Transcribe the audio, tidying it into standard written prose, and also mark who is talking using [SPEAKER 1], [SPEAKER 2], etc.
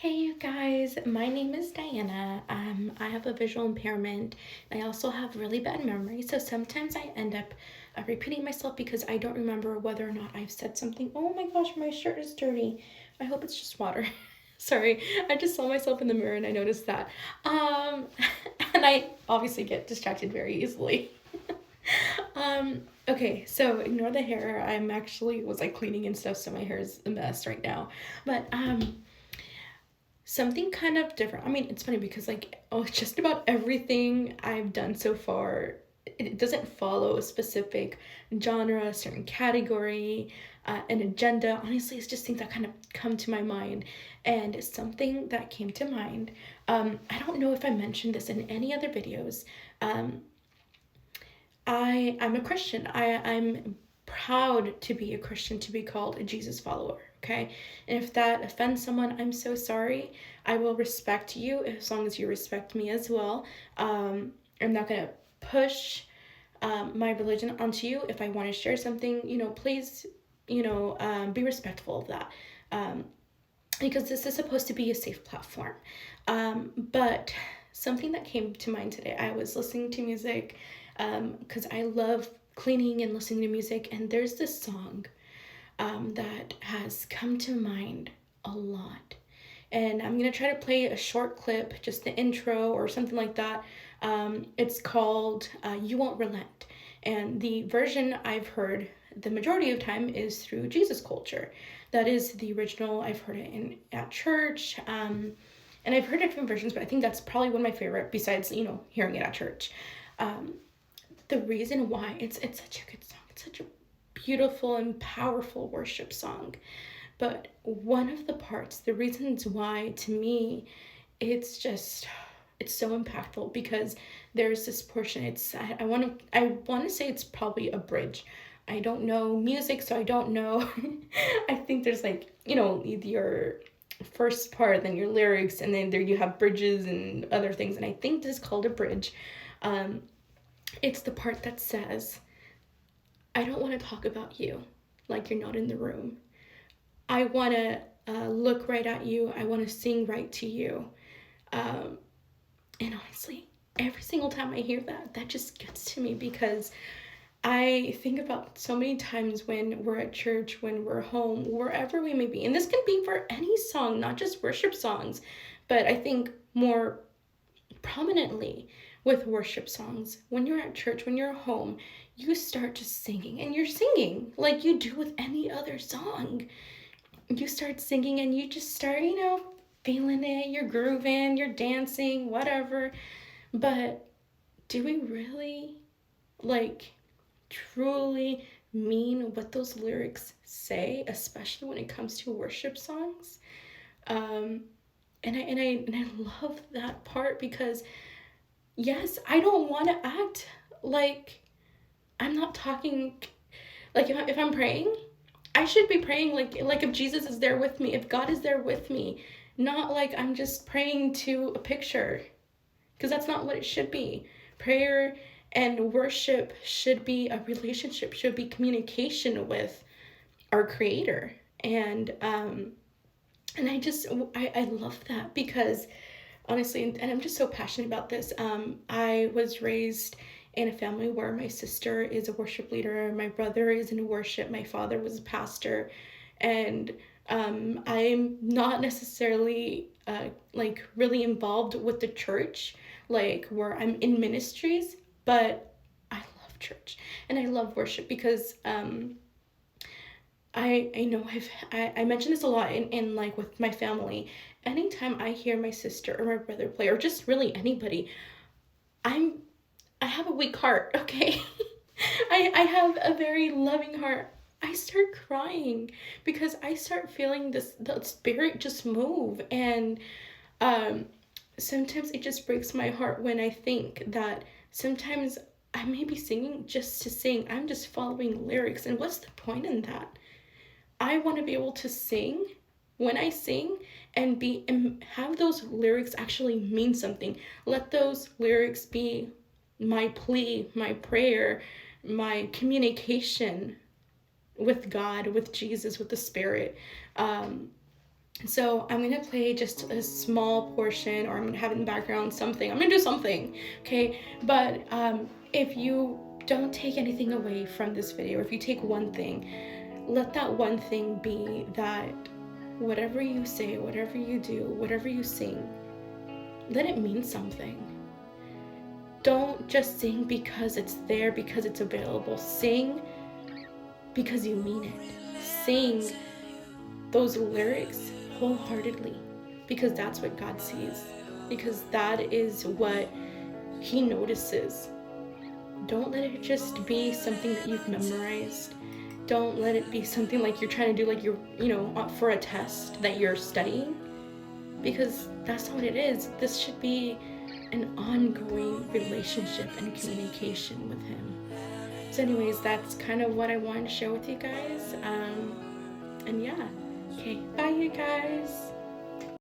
[SPEAKER 1] Hey you guys, my name is Diana. I have a visual impairment. I also have really bad memory, so sometimes I end up repeating myself because I don't remember whether or not I've said something. Oh my gosh, my shirt is dirty. I hope it's just water. Sorry, I just saw myself in the mirror and I noticed that. Um, and I obviously get distracted very easily. Okay, so ignore the hair. I'm actually was like cleaning and stuff, so my hair is a mess right now. But something kind of different. I mean, it's funny because just about everything I've done so far, it doesn't follow a specific genre, a certain category, an agenda. Honestly, it's just things that kind of come to my mind. And something that came to mind, I don't know if I mentioned this in any other videos. Um, I'm a Christian. I'm proud to be a Christian, to be called a Jesus follower. Okay, and if that offends someone, I'm so sorry. I will respect you as long as you respect me as well. I'm not gonna push my religion onto you. If I want to share something, please, be respectful of that. Um, because this is supposed to be a safe platform. But something that came to mind today, I was listening to music because I love cleaning and listening to music, and there's this song that has come to mind a lot. And I'm gonna try to play a short clip, just the intro or something like that. It's called You Won't Relent. And the version I've heard the majority of time is through Jesus Culture. That is the original. I've heard it at church. And I've heard different versions, but I think that's probably one of my favorite besides, hearing it at church. Um, the reason why it's such a good song. It's such a beautiful and powerful worship song. But one of the parts, the reasons why to me it's so impactful because there's this portion. It's I want to say it's probably a bridge. I don't know music, so I don't know. I think there's your first part, then your lyrics, and then there you have bridges and other things. And I think this is called a bridge. Um, it's the part that says, "I don't want to talk about you like you're not in the room. I want to look right at you. I want to sing right to you." Um, and honestly, every single time I hear that, that just gets to me because I think about so many times when we're at church, when we're home, wherever we may be. And this can be for any song, not just worship songs, but I think more prominently with worship songs. When you're at church, when you're home, you start just singing and you're singing like you do with any other song. You start singing and you just start, feeling it, you're grooving, you're dancing, whatever. But do we really like truly mean what those lyrics say, especially when it comes to worship songs? Um, and I love that part because yes, I don't want to act like I'm not talking. Like if I'm praying, I should be praying like if Jesus is there with me, if God is there with me, not like I'm just praying to a picture, because that's not what it should be. Prayer and worship should be a relationship, should be communication with our Creator, and I love that because honestly, and I'm just so passionate about this. I was raised in a family where my sister is a worship leader, my brother is in worship, my father was a pastor, and I'm not necessarily really involved with the church, like where I'm in ministries, but I love church and I love worship because I know I mention this a lot in like with my family. Anytime I hear my sister or my brother play, or just really anybody, I'm I have a weak heart, okay? I have a very loving heart. I start crying because I start feeling the spirit just move, and um sometimes it just breaks my heart when I think that sometimes I may be singing just to sing. I'm just following lyrics, and what's the point in that? I want to be able to sing when I sing and have those lyrics actually mean something. Let those lyrics be my plea, my prayer, my communication with God, with Jesus, with the Spirit. Um, So I'm gonna play just a small portion, or I'm gonna have it in the background something. I'm gonna do something, okay? But if you don't take anything away from this video, if you take one thing, let that one thing be that whatever you say, whatever you do, whatever you sing, let it mean something. Don't just sing because it's there, because it's available. Sing because you mean it. Sing those lyrics wholeheartedly, because that's what God sees, because that is what He notices. Don't let it just be something that you've memorized. Don't let it be something like you're trying to do, like you're, for a test that you're studying, because that's not what it is. This should be an ongoing relationship and communication with Him. So anyways, that's kind of what I wanted to share with you guys. And yeah, okay, bye you guys.